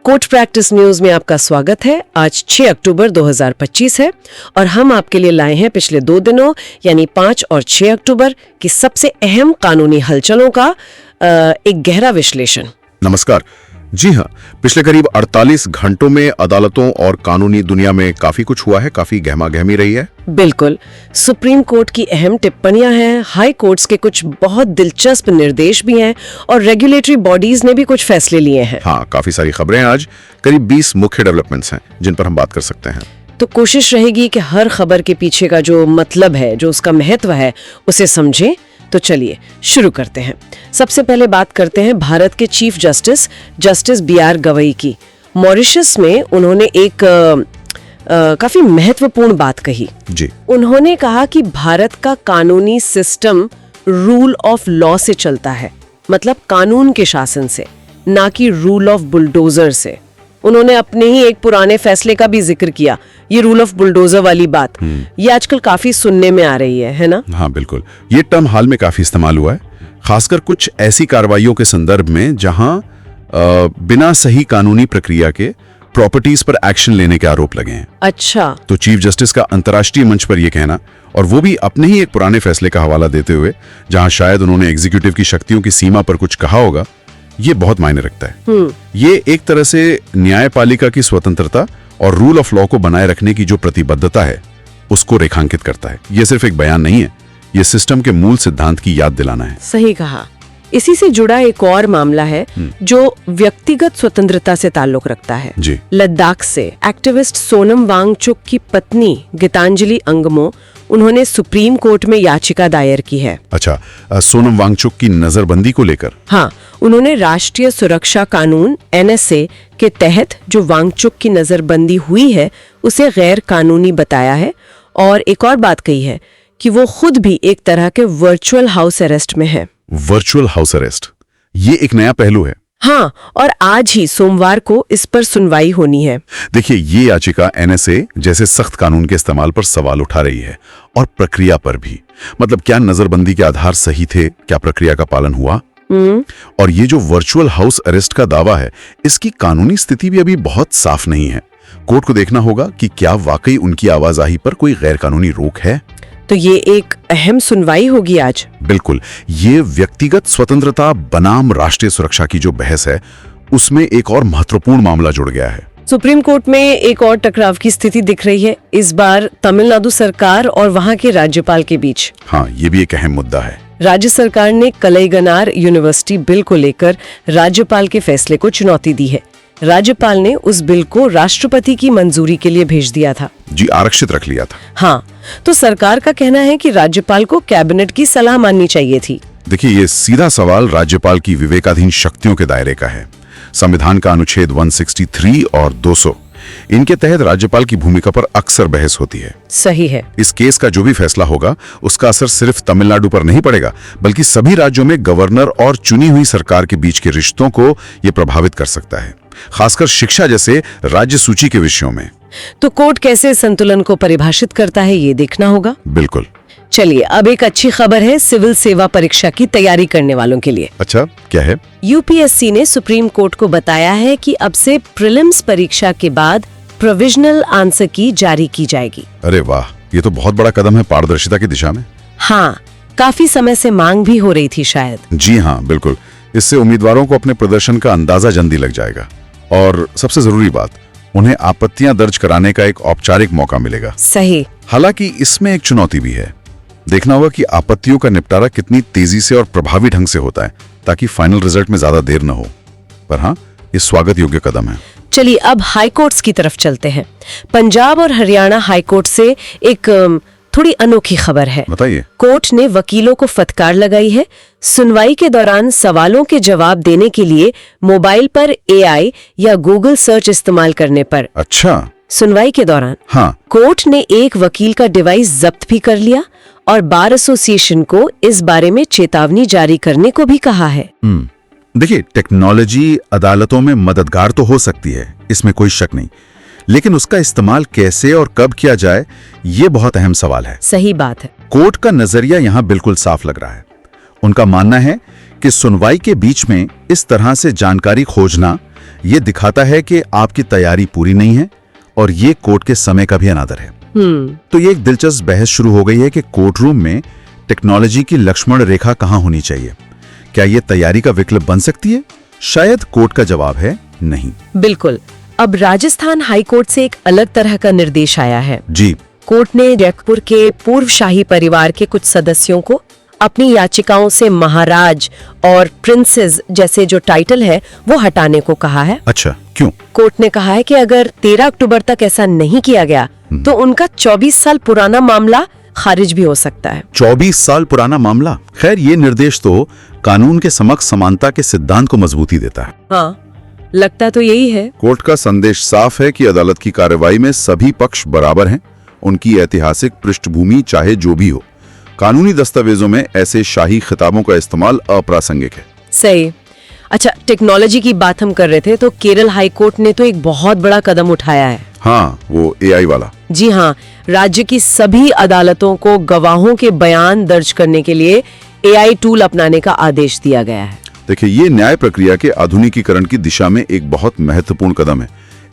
Court practice news में आपका स्वागत है। आज 6 अक्टूबर 2025 है और हम आपके लिए लाए हैं पिछले 2 दिनों यानी 5 और 6 अक्टूबर की सबसे अहम कानूनी हलचलों का एक गहरा विश्लेषण। नमस्कार। जी हाँ, पिछले करीब 48 घंटों में अदालतों और कानूनी दुनिया में काफी कुछ हुआ है, काफी गहमा-गहमी रही है। बिल्कुल, सुप्रीम कोर्ट की अहम टिप्पणियां हैं, हाई कोर्ट्स के कुछ बहुत दिलचस्प निर्देश भी हैं और रेगुलेटरी बॉडीज ने भी कुछ फैसले लिए हैं। हाँ, काफी सारी खबरें हैं आज। करीब 20 मुख्य डेवलपमेंट्स हैं जिन पर हम बात कर सकते हैं। तो कोशिश रहेगी कि हर खबर के पीछे का जो मतलब है, जो उसका महत्व है, उसे समझें। तो चलिए शुरू करते हैं। सबसे पहले बात करते हैं भारत के चीफ जस्टिस BR गवई की। मॉरिशस में उन्होंने एक काफी महत्वपूर्ण बात कही जी। उन्होंने कहा कि भारत का कानूनी सिस्टम रूल ऑफ लॉ से चलता है, मतलब कानून के शासन से, ना कि रूल ऑफ बुलडोजर से। उन्होंने अपने ही एक पुराने फैसले का भी जिक्र किया, ये रूल ऑफ बुलडोजर वाली बात। ये आजकल काफी सुनने में आ रही है ना? हाँ बिल्कुल, ये टर्म हाल में काफी इस्तेमाल हुआ है, खासकर कुछ ऐसी कार्रवाइयों के संदर्भ में जहां बिना सही कानूनी प्रक्रिया के प्रॉपर्टीज पर एक्शन लेने के आरोप लगे हैं। अच्छा। तो चीफ जस्टिस का अंतर्राष्ट्रीय मंच पर यह कहना, और वो भी अपने ही एक पुराने फैसले का हवाला देते हुए, जहां शायद उन्होंने एग्जीक्यूटिव की शक्तियों की सीमा पर कुछ कहा होगा, ये बहुत मायने रखता है। ये एक तरह से न्यायपालिका की स्वतंत्रता और रूल ऑफ लॉ को बनाए रखने की जो प्रतिबद्धता है उसको रेखांकित करता है। ये सिर्फ एक बयान नहीं है, ये सिस्टम के मूल सिद्धांत की याद दिलाना है। सही कहा। इसी से जुड़ा एक और मामला है जो व्यक्तिगत स्वतंत्रता से ताल्लुक रखता है। जी। लद्दाख से एक्टिविस्ट सोनम वांगचुक की पत्नी गीतांजलि अंगमो, उन्होंने सुप्रीम कोर्ट में याचिका दायर की है। अच्छा, सोनम वांगचुक की नजरबंदी को लेकर? हाँ, उन्होंने राष्ट्रीय सुरक्षा कानून NSA के तहत जो वांगचुक की नजरबंदी हुई है उसे गैर कानूनी बताया है और एक और बात कही है कि वो खुद भी एक तरह के वर्चुअल हाउस अरेस्ट में है। वर्चुअल हाउस अरेस्ट, ये एक नया पहलू है। हाँ, और आज ही सोमवार को इस पर सुनवाई होनी है। देखिए, ये याचिका NSA जैसे सख्त कानून के इस्तेमाल पर सवाल उठा रही है और प्रक्रिया पर भी। मतलब क्या नजरबंदी के आधार सही थे, क्या प्रक्रिया का पालन हुआ? और ये जो वर्चुअल हाउस अरेस्ट का दावा है, इसकी कानूनी स्थिति भी अभी बहुत साफ नहीं है। कोर्ट को देखना होगा कि क्या वाकई उनकी आवाजाही पर कोई गैर कानूनी रोक है। तो ये एक अहम सुनवाई होगी आज। बिल्कुल, ये व्यक्तिगत स्वतंत्रता बनाम राष्ट्रीय सुरक्षा की जो बहस है, उसमें एक और महत्वपूर्ण मामला जुड़ गया है। सुप्रीम कोर्ट में एक और टकराव की स्थिति दिख रही है, इस बार तमिलनाडु सरकार और वहां के राज्यपाल के बीच। हाँ, ये भी एक अहम मुद्दा है। राज्य सरकार ने कलईगनार यूनिवर्सिटी बिल को लेकर राज्यपाल के फैसले को चुनौती दी है। राज्यपाल ने उस बिल को राष्ट्रपति की मंजूरी के लिए भेज दिया था। जी, आरक्षित रख लिया था। हाँ, तो सरकार का कहना है कि राज्यपाल को कैबिनेट की सलाह माननी चाहिए थी। देखिए, ये सीधा सवाल राज्यपाल की विवेकाधीन शक्तियों के दायरे का है। संविधान का अनुच्छेद 163 और 200, इनके तहत राज्यपाल की भूमिका पर अक्सर बहस होती है। सही है। इस केस का जो भी फैसला होगा, उसका असर सिर्फ तमिलनाडु पर नहीं पड़ेगा, बल्कि सभी राज्यों में गवर्नर और चुनी हुई सरकार के बीच के रिश्तों को ये प्रभावित कर सकता है, खासकर शिक्षा जैसे राज्य सूची के विषयों में। तो कोर्ट कैसे संतुलन को परिभाषित करता है, ये देखना होगा। बिल्कुल। चलिए, अब एक अच्छी खबर है सिविल सेवा परीक्षा की तैयारी करने वालों के लिए। अच्छा, क्या है? UPSC ने सुप्रीम कोर्ट को बताया है कि अब से प्रीलिम्स परीक्षा के बाद प्रोविजनल आंसर की जारी की जाएगी। अरे वाह, ये तो बहुत बड़ा कदम है पारदर्शिता की दिशा में। हाँ, काफी समय से मांग भी हो रही थी शायद। जी हाँ, बिल्कुल। इससे उम्मीदवारों को अपने प्रदर्शन का अंदाजा जल्दी लग जाएगा और सबसे जरूरी बात, उन्हें आपत्तियां दर्ज कराने का एक औपचारिक मौका मिलेगा। सही। हालांकि इसमें एक चुनौती भी है। देखना होगा कि आपत्तियों का निपटारा कितनी तेजी से और प्रभावी ढंग से होता है, ताकि फाइनल रिजल्ट में ज्यादा देर न हो। पर हाँ, ये स्वागत योग्य कदम है। चलिए, अब हाई कोर्ट्स की तरफ चलते हैं। पंजाब और हरियाणा हाई कोर्ट से एक थोड़ी अनोखी खबर है। बताइए। कोर्ट ने वकीलों को फटकार लगाई है सुनवाई के दौरान सवालों के जवाब देने के लिए मोबाइल पर AI या गूगल सर्च इस्तेमाल करने पर। अच्छा। सुनवाई के दौरान हाँ, कोर्ट ने एक वकील का डिवाइस जब्त भी कर लिया और बार एसोसिएशन को इस बारे में चेतावनी जारी करने को भी कहा है। देखिए, टेक्नोलॉजी अदालतों में मददगार तो हो सकती है, इसमें कोई शक नहीं, लेकिन उसका इस्तेमाल कैसे और कब किया जाए, ये बहुत अहम सवाल है। सही बात है। कोर्ट का नजरिया यहाँ बिल्कुल साफ लग रहा है। उनका मानना है कि सुनवाई के बीच में इस तरह से जानकारी खोजना ये दिखाता है कि आपकी तैयारी पूरी नहीं है और ये कोर्ट के समय का भी अनादर है। तो ये एक दिलचस्प बहस शुरू हो गई है कि कोर्ट रूम में टेक्नोलॉजी की लक्ष्मण रेखा कहां होनी चाहिए। क्या ये तैयारी का विकल्प बन सकती है? शायद कोर्ट का जवाब है नहीं। बिल्कुल। अब राजस्थान हाई कोर्ट से एक अलग तरह का निर्देश आया है। जी। कोर्ट ने जयपुर के पूर्व शाही परिवार के कुछ सदस्यों को अपनी याचिकाओं से महाराज और प्रिंसेस जैसे जो टाइटल है वो हटाने को कहा है। अच्छा, क्यों? कोर्ट ने कहा है कि अगर 13 अक्टूबर तक ऐसा नहीं किया गया तो उनका 24 साल पुराना मामला खारिज भी हो सकता है। 24 साल पुराना मामला? खैर, ये निर्देश तो कानून के समक्ष समानता के सिद्धांत को मजबूती देता है। हाँ, लगता तो यही है। कोर्ट का संदेश साफ है कि अदालत की कार्रवाई में सभी पक्ष बराबर हैं, उनकी ऐतिहासिक पृष्ठभूमि चाहे जो भी हो। कानूनी दस्तावेजों में ऐसे शाही खिताबों का इस्तेमाल अप्रासंगिक है। सही। अच्छा, टेक्नोलॉजी की बात हम कर रहे थे तो केरल हाई कोर्ट ने तो एक बहुत बड़ा कदम उठाया है। हाँ, वो AI वाला। जी हाँ, राज्य की सभी अदालतों को गवाहों के बयान दर्ज करने के लिए AI टूल अपनाने का आदेश दिया गया है। देखिए, ये न्याय प्रक्रिया के आधुनिकीकरण की दिशा में एक बहुत महत्वपूर्ण कदम है।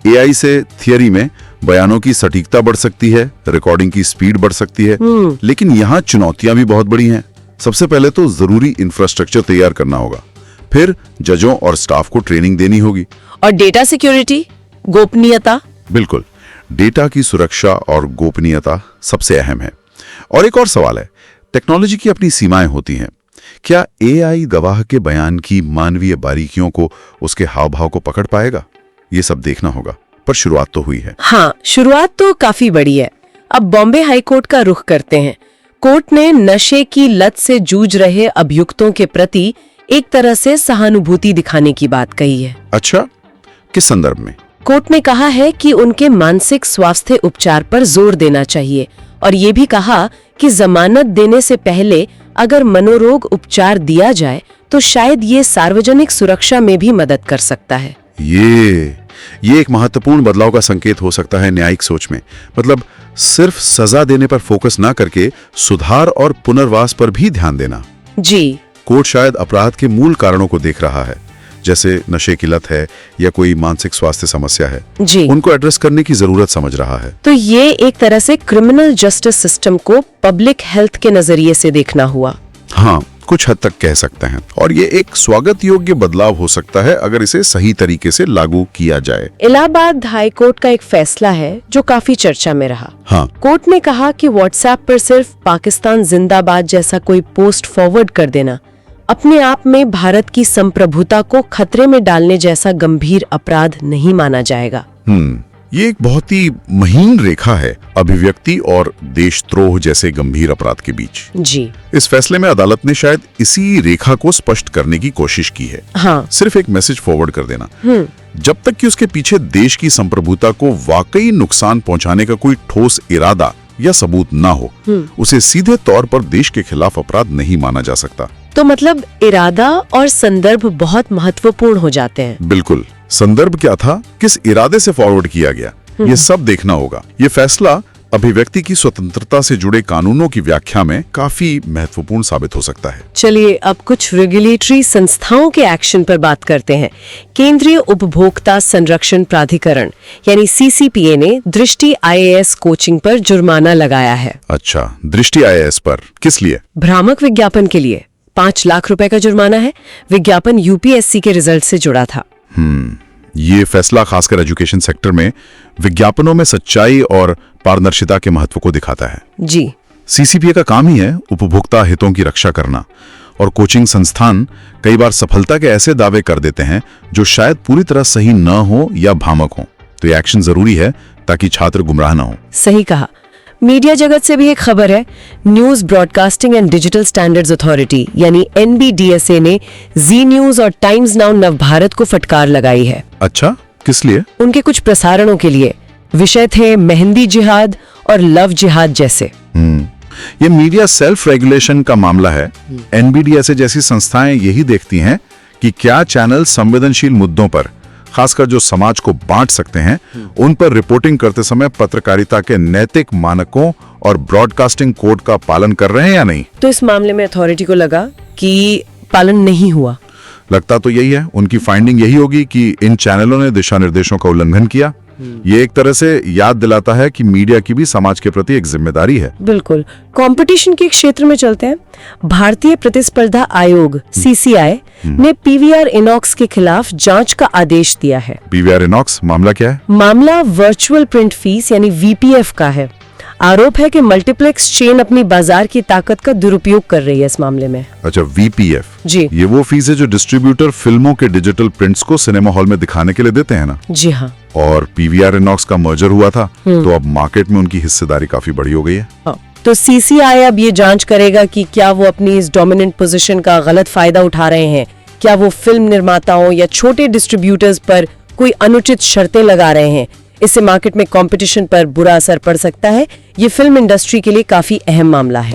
AI से थियरी में बयानों की सटीकता बढ़ सकती है, रिकॉर्डिंग की स्पीड बढ़ सकती है, लेकिन यहाँ चुनौतियां भी बहुत बड़ी हैं। सबसे पहले तो जरूरी इंफ्रास्ट्रक्चर तैयार करना होगा, फिर जजों और स्टाफ को ट्रेनिंग देनी होगी। और डेटा सिक्योरिटी, गोपनीयता। बिल्कुल, डेटा की सुरक्षा और गोपनीयता सबसे अहम है। और एक और सवाल है, टेक्नोलॉजी की अपनी सीमाएं होती हैं। क्या AI गवाह के बयान की मानवीय बारीकियों को, उसके हाव भाव को पकड़ पाएगा? ये सब देखना होगा, पर शुरुआत तो हुई है। हाँ, शुरुआत तो काफी बड़ी है। अब बॉम्बे हाई कोर्ट का रुख करते हैं। कोर्ट ने नशे की लत से जूझ रहे अभियुक्तों के प्रति एक तरह से सहानुभूति दिखाने की बात कही है। अच्छा, किस संदर्भ में? कोर्ट ने कहा है कि उनके मानसिक स्वास्थ्य उपचार पर जोर देना चाहिए और ये भी कहा कि जमानत देने से पहले अगर मनोरोग उपचार दिया जाए तो शायद ये सार्वजनिक सुरक्षा में भी मदद कर सकता है। ये एक महत्वपूर्ण बदलाव का संकेत हो सकता है न्यायिक सोच में। मतलब सिर्फ सजा देने पर फोकस ना करके सुधार और पुनर्वास पर भी ध्यान देना। जी। कोर्ट शायद अपराध के मूल कारणों को देख रहा है, जैसे नशे की लत है या कोई मानसिक स्वास्थ्य समस्या है। जी। उनको एड्रेस करने की जरूरत समझ रहा है। तो ये एक तरह से क्रिमिनल जस्टिस सिस्टम को पब्लिक हेल्थ के नजरिए से देखना हुआ। हाँ, कुछ हद तक कह सकते हैं। और ये एक स्वागत योग्य बदलाव हो सकता है अगर इसे सही तरीके से लागू किया जाए। इलाहाबाद हाई कोर्ट का एक फैसला है जो काफी चर्चा में रहा। हाँ। कोर्ट ने कहा कि व्हाट्सएप पर सिर्फ पाकिस्तान जिंदाबाद जैसा कोई पोस्ट फॉरवर्ड कर देना अपने आप में भारत की संप्रभुता को खतरे में डालने जैसा गंभीर अपराध नहीं माना जाएगा। ये एक बहुत ही महीन रेखा है अभिव्यक्ति और देशद्रोह जैसे गंभीर अपराध के बीच। जी। इस फैसले में अदालत ने शायद इसी रेखा को स्पष्ट करने की कोशिश की है। हाँ। सिर्फ एक मैसेज फॉरवर्ड कर देना, जब तक कि उसके पीछे देश की संप्रभुता को वाकई नुकसान पहुंचाने का कोई ठोस इरादा या सबूत ना हो, उसे सीधे तौर पर देश के खिलाफ अपराध नहीं माना जा सकता। तो मतलब इरादा और संदर्भ बहुत महत्वपूर्ण हो जाते हैं। बिल्कुल। संदर्भ क्या था, किस इरादे से फॉरवर्ड किया गया, ये सब देखना होगा। ये फैसला अभिव्यक्ति की स्वतंत्रता से जुड़े कानूनों की व्याख्या में काफी महत्वपूर्ण साबित हो सकता है। चलिए अब कुछ रेगुलेटरी संस्थाओं के एक्शन पर बात करते हैं। केंद्रीय उपभोक्ता संरक्षण प्राधिकरण यानी CCPA ने दृष्टि IAS कोचिंग पर जुर्माना लगाया है। अच्छा, दृष्टि IAS पर किस लिए? भ्रामक विज्ञापन के लिए 5 लाख रुपए का जुर्माना है। विज्ञापन UPSC के रिजल्ट से जुड़ा था। ये फैसला खासकर एजुकेशन सेक्टर में विज्ञापनों में सच्चाई और पारदर्शिता के महत्व को दिखाता है। जी। CCPA का काम ही है उपभोक्ता हितों की रक्षा करना, और कोचिंग संस्थान कई बार सफलता के ऐसे दावे कर देते हैं जो शायद पूरी तरह सही न हो या भ्रामक हो। तो ये एक्शन जरूरी है ताकि छात्र गुमराह न हो। सही कहा। मीडिया जगत से भी एक खबर है। News broadcasting and digital standards authority यानी NBDSA ने जी न्यूज और टाइम्स नाउ नवभारत को फटकार लगाई है। अच्छा, किस लिए? उनके कुछ प्रसारणों के लिए। विषय थे मेहंदी जिहाद और लव जिहाद जैसे। ये मीडिया सेल्फ रेगुलेशन का मामला है। NBDSA जैसी संस्थाएं यही देखती हैं कि क्या चैनल संवेदनशील मुद्दों पर, खासकर जो समाज को बांट सकते हैं, उन पर रिपोर्टिंग करते समय पत्रकारिता के नैतिक मानकों और ब्रॉडकास्टिंग कोड का पालन कर रहे हैं या नहीं। तो इस मामले में अथॉरिटी को लगा कि पालन नहीं हुआ। लगता तो यही है, उनकी फाइंडिंग यही होगी कि इन चैनलों ने दिशा निर्देशों का उल्लंघन किया। ये एक तरह से याद दिलाता है कि मीडिया की भी समाज के प्रति एक जिम्मेदारी है। बिल्कुल। कंपटीशन के क्षेत्र में चलते हैं। भारतीय प्रतिस्पर्धा आयोग CCI ने PVR इनॉक्स के खिलाफ जांच का आदेश दिया है। PVR इनॉक्स मामला क्या है? मामला वर्चुअल प्रिंट फीस यानी VPF का है। आरोप है कि मल्टीप्लेक्स चेन अपनी बाजार की ताकत का दुरुपयोग कर रही है इस मामले में। अच्छा, VPF जी, ये वो फीस है जो डिस्ट्रीब्यूटर फिल्मों के डिजिटल प्रिंट्स को सिनेमा हॉल में दिखाने के लिए देते हैं ना? जी हाँ। और PVR इनॉक्स का मर्जर हुआ था, तो अब मार्केट में उनकी हिस्सेदारी काफी बड़ी हो गई है। तो CCI अब ये जांच करेगा कि क्या वो अपनी इस डोमिनेंट पोजीशन का गलत फायदा उठा रहे हैं, क्या वो फिल्म निर्माताओं या छोटे डिस्ट्रीब्यूटर्स पर कोई अनुचित शर्तें लगा रहे हैं। इससे मार्केट में कंपटीशन पर बुरा असर पड़ सकता है। ये फिल्म इंडस्ट्री के लिए काफी अहम मामला है।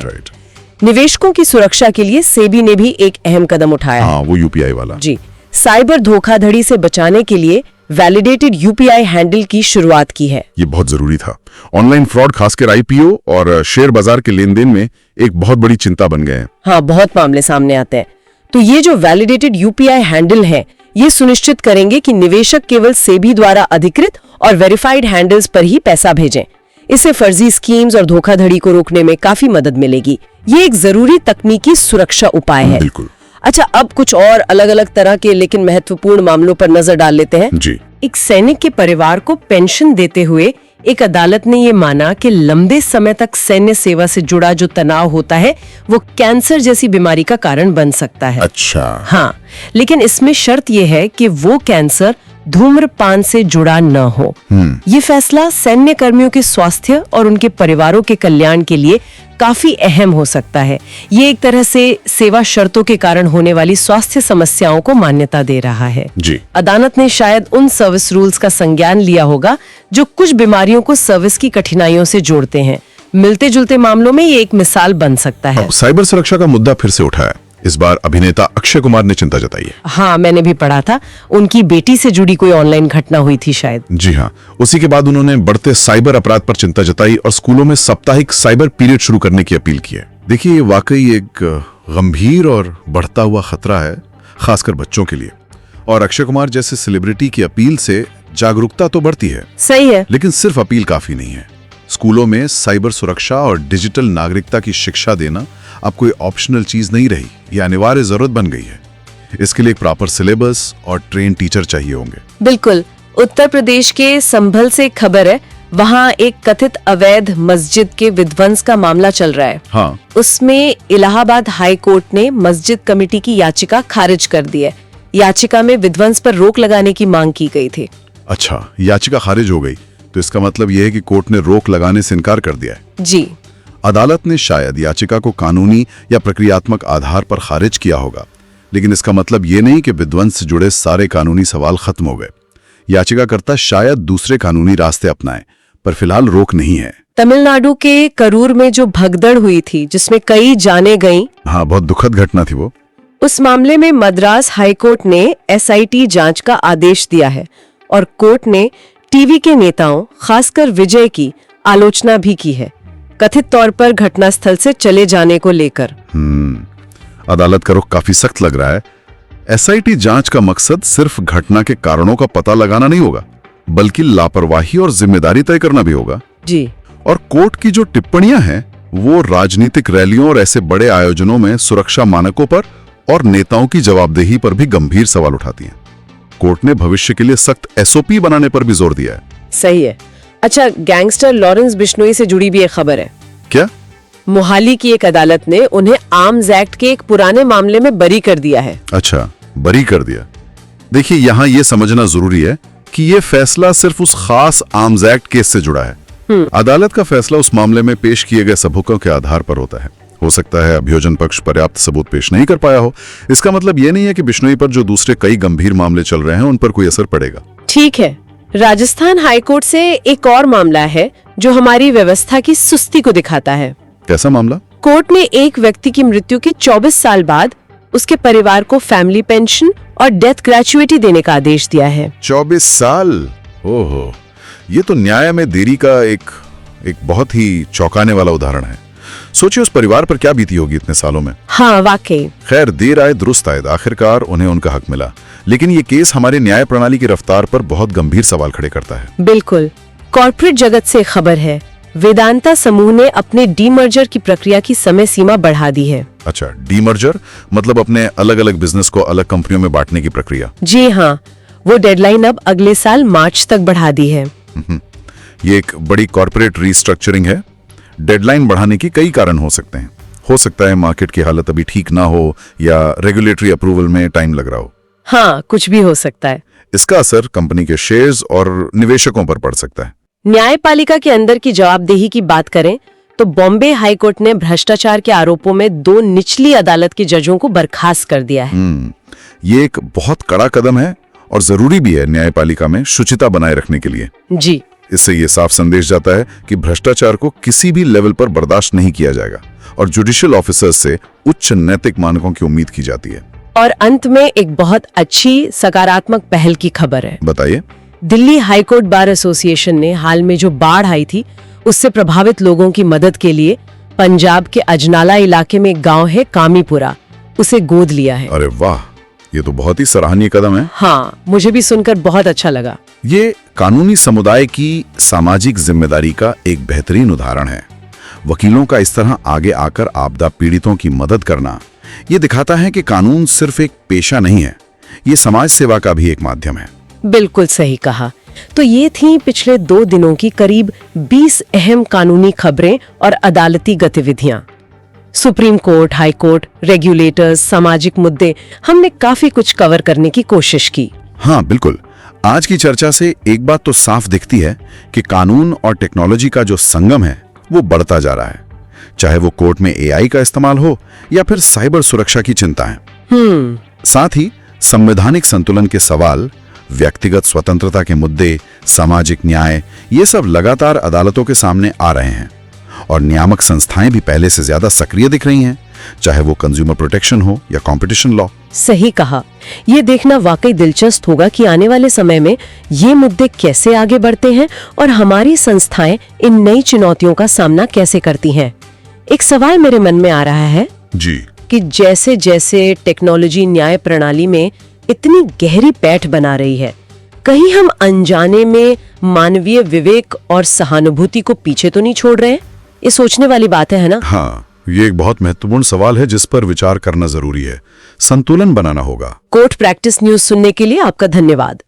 निवेशकों की सुरक्षा के लिए सेबी ने भी एक अहम कदम उठाया है। वो UPI वाला। जी, साइबर धोखाधड़ी से बचाने के लिए वैलिडेटेड UPI हैंडल की शुरुआत की है। ये बहुत जरूरी था। ऑनलाइन फ्रॉड, खासकर IPO और शेयर बाजार के लेन देन में एक बहुत बड़ी चिंता बन गए हैं। हाँ, बहुत मामले सामने आते हैं। तो ये जो वैलिडेटेड UPI हैंडल है, ये सुनिश्चित करेंगे कि निवेशक केवल सेबी द्वारा अधिकृत और वेरिफाइड हैंडल्स पर ही पैसा भेजें। इससे फर्जी स्कीम्स और धोखाधड़ी को रोकने में काफी मदद मिलेगी। ये एक जरूरी तकनीकी सुरक्षा उपाय है। बिल्कुल। अच्छा, अब कुछ और अलग अलग तरह के लेकिन महत्वपूर्ण मामलों पर नजर डाल लेते हैं। जी। एक सैनिक के परिवार को पेंशन देते हुए एक अदालत ने ये माना कि लंबे समय तक सैन्य सेवा से जुड़ा जो तनाव होता है वो कैंसर जैसी बीमारी का कारण बन सकता है। अच्छा। हाँ, लेकिन इसमें शर्त यह है कि वो कैंसर धूम्रपान से जुड़ा न हो। ये फैसला सैन्य कर्मियों के स्वास्थ्य और उनके परिवारों के कल्याण के लिए काफी अहम हो सकता है। ये एक तरह से सेवा शर्तों के कारण होने वाली स्वास्थ्य समस्याओं को मान्यता दे रहा है। जी। अदालत ने शायद उन सर्विस रूल्स का संज्ञान लिया होगा जो कुछ बीमारियों को सर्विस की कठिनाइयों से जोड़ते हैं। मिलते जुलते मामलों में ये एक मिसाल बन सकता है। साइबर सुरक्षा का मुद्दा फिर से उठा है। इस बार अभिनेता अक्षय कुमार ने चिंता जताई है। हाँ, मैंने भी पढ़ा था, उनकी बेटी से जुड़ी कोई ऑनलाइन घटना हुई थी शायद। जी हाँ, उसी के बाद उन्होंने बढ़ते साइबर अपराध पर चिंता जताई और स्कूलों में साप्ताहिक साइबर पीरियड शुरू करने की अपील की है। देखिए, ये वाकई एक गंभीर और बढ़ता हुआ खतरा है, खासकर बच्चों के लिए। और अक्षय कुमार जैसे सेलिब्रिटी की अपील से जागरूकता तो बढ़ती है। सही है, लेकिन सिर्फ अपील काफी नहीं है। स्कूलों में साइबर सुरक्षा और डिजिटल नागरिकता की शिक्षा देना अब कोई ऑप्शनल चीज नहीं रही, यह अनिवार्य जरूरत बन गई है। इसके लिए एक प्रॉपर सिलेबस और ट्रेन टीचर चाहिए होंगे। बिल्कुल। उत्तर प्रदेश के संभल से खबर है, वहाँ एक कथित अवैध मस्जिद के विध्वंस का मामला चल रहा है। हाँ। उसमें इलाहाबाद हाई कोर्ट ने मस्जिद कमेटी की याचिका खारिज कर दी है। याचिका में विध्वंस पर रोक लगाने की मांग की गई थी। अच्छा, याचिका खारिज हो गई, तो इसका मतलब यह है कि कोर्ट ने रोक लगाने से इनकार कर दिया है। जी। अदालत ने शायद याचिका को कानूनी या प्रक्रियात्मक आधार पर खारिज किया होगा, लेकिन इसका मतलब ये नहीं कि विध्वंस से जुड़े सारे कानूनी सवाल खत्म हो गए। याचिकाकर्ता शायद दूसरे कानूनी रास्ते अपनाएं, पर फिलहाल रोक नहीं है। तमिलनाडु के करूर में जो भगदड़ हुई थी, जिसमें कई जाने गईं, हाँ, बहुत दुखद घटना थी वो। उस मामले में मद्रास हाईकोर्ट ने SIT जांच का आदेश दिया है और कोर्ट ने टीवी के नेताओं, खासकर विजय की आलोचना भी की है, कथित तौर पर घटनास्थल से चले जाने को लेकर। अदालत का रुख काफी सख्त लग रहा है। SIT जांच का मकसद सिर्फ घटना के कारणों का पता लगाना नहीं होगा, बल्कि लापरवाही और जिम्मेदारी तय करना भी होगा। जी। और कोर्ट की जो टिप्पणियां हैं, वो राजनीतिक रैलियों और ऐसे बड़े आयोजनों में सुरक्षा मानकों पर और नेताओं की जवाबदेही पर भी गंभीर सवाल उठाती हैं। कोर्ट ने भविष्य के लिए सख्त SOP बनाने पर भी जोर दिया है। सही है। अच्छा, गैंगस्टर लॉरेंस बिश्नोई से जुड़ी भी एक खबर है। क्या? मोहाली की एक अदालत ने उन्हें आर्म्स एक्ट के एक पुराने मामले में बरी कर दिया है। अच्छा, बरी कर दिया। देखिए, यहाँ ये समझना जरूरी है कि ये फैसला सिर्फ उस खास आर्म्स एक्ट केस से जुड़ा है। अदालत का फैसला उस मामले में पेश किए गए सबूतों के आधार पर होता है। हो सकता है अभियोजन पक्ष पर्याप्त सबूत पेश नहीं कर पाया हो। इसका मतलब ये नहीं है कि बिश्नोई पर जो दूसरे कई गंभीर मामले चल रहे हैं उन पर कोई असर पड़ेगा। ठीक है। राजस्थान हाईकोर्ट से एक और मामला है जो हमारी व्यवस्था की सुस्ती को दिखाता है। कैसा मामला? कोर्ट ने एक व्यक्ति की मृत्यु के 24 साल बाद उसके परिवार को फैमिली पेंशन और डेथ ग्रेचुइटी देने का आदेश दिया है। 24 साल? ओहो, ये तो न्याय में देरी का एक बहुत ही चौंकाने वाला उदाहरण है। सोचिए उस परिवार पर क्या बीती होगी इतने सालों में। हाँ वाकई। खैर, देर आए दुरुस्त आए, आखिरकार उन्हें उनका हक मिला। लेकिन ये केस हमारे न्याय प्रणाली की रफ्तार पर बहुत गंभीर सवाल खड़े करता है। बिल्कुल। कॉर्पोरेट जगत से खबर है, वेदांता समूह ने अपने डीमर्जर की प्रक्रिया की समय सीमा बढ़ा दी है। अच्छा, डीमर्जर मतलब अपने अलग अलग बिजनेस को अलग कंपनियों में बांटने की प्रक्रिया। जी हाँ, वो डेडलाइन अब अगले साल मार्च तक बढ़ा दी है। ये एक बड़ी कॉर्पोरेट रीस्ट्रक्चरिंग है। डेडलाइन बढ़ाने की कई कारण हो सकते हैं। हो सकता है मार्केट की हालत अभी ठीक ना हो या रेगुलेटरी अप्रूवल में टाइम लग रहा हो। हाँ, कुछ भी हो सकता है। इसका असर कंपनी के शेयर्स और निवेशकों पर पड़ सकता है। न्यायपालिका के अंदर की जवाबदेही की बात करें तो बॉम्बे हाईकोर्ट ने भ्रष्टाचार के आरोपों में 2 निचली अदालत के जजों को बर्खास्त कर दिया है। ये एक बहुत कड़ा कदम है और जरूरी भी है न्यायपालिका में शुचिता बनाए रखने के लिए। जी। इससे ये साफ संदेश जाता है कि भ्रष्टाचार को किसी भी लेवल पर बर्दाश्त नहीं किया जाएगा और जुडिशियल ऑफिसर्स से उच्च नैतिक मानकों की उम्मीद की जाती है। और अंत में एक बहुत अच्छी सकारात्मक पहल की खबर है। बताइए। दिल्ली हाईकोर्ट बार एसोसिएशन ने हाल में जो बाढ़ आई थी उससे प्रभावित लोगों की मदद के लिए पंजाब के अजनाला इलाके में एक गांव है कामीपुरा, उसे गोद लिया है। अरे वाह, ये तो बहुत ही सराहनीय कदम है। हाँ, मुझे भी सुनकर बहुत अच्छा लगा। ये कानूनी समुदाय की सामाजिक जिम्मेदारी का एक बेहतरीन उदाहरण है। वकीलों का इस तरह आगे आकर आपदा पीड़ितों की मदद करना, ये दिखाता है कि कानून सिर्फ एक पेशा नहीं है, ये समाज सेवा का भी एक माध्यम है। बिल्कुल सही कहा। तो ये थी पिछले 2 दिनों की करीब 20 अहम कानूनी खबरें और अदालती गतिविधियां। Supreme court, high court, regulators, सामाजिक मुद्दे, हमने काफी कुछ कवर करने की कोशिश की। हाँ बिल्कुल। आज की चर्चा से एक बात तो साफ दिखती है कि कानून और टेक्नोलॉजी का जो संगम है वो बढ़ता जा रहा है, चाहे वो कोर्ट में AI का इस्तेमाल हो या फिर साइबर सुरक्षा की चिंताएं। साथ ही संवैधानिक संतुलन के सवाल, व्यक्तिगत स्वतंत्रता के मुद्दे, सामाजिक न्याय, ये सब लगातार अदालतों के सामने आ रहे हैं और नियामक संस्थाएं भी पहले से ज्यादा सक्रिय दिख रही हैं, चाहे वो कंज्यूमर प्रोटेक्शन हो या कंपटीशन लॉ। सही कहा। ये देखना वाकई दिलचस्प होगा कि आने वाले समय में ये मुद्दे कैसे आगे बढ़ते हैं और हमारी संस्थाएं इन नई चुनौतियों का सामना कैसे करती हैं। एक सवाल मेरे मन में आ रहा है जी, कि जैसे जैसे टेक्नोलॉजी न्याय प्रणाली में इतनी गहरी पैठ बना रही है, कहीं हम अनजाने में मानवीय विवेक और सहानुभूति को पीछे तो नहीं छोड़ रहे हैं? ये सोचने वाली बात है ना? हाँ, ये एक बहुत महत्वपूर्ण सवाल है जिस पर विचार करना जरूरी है। संतुलन बनाना होगा। कोर्ट प्रैक्टिस न्यूज सुनने के लिए आपका धन्यवाद।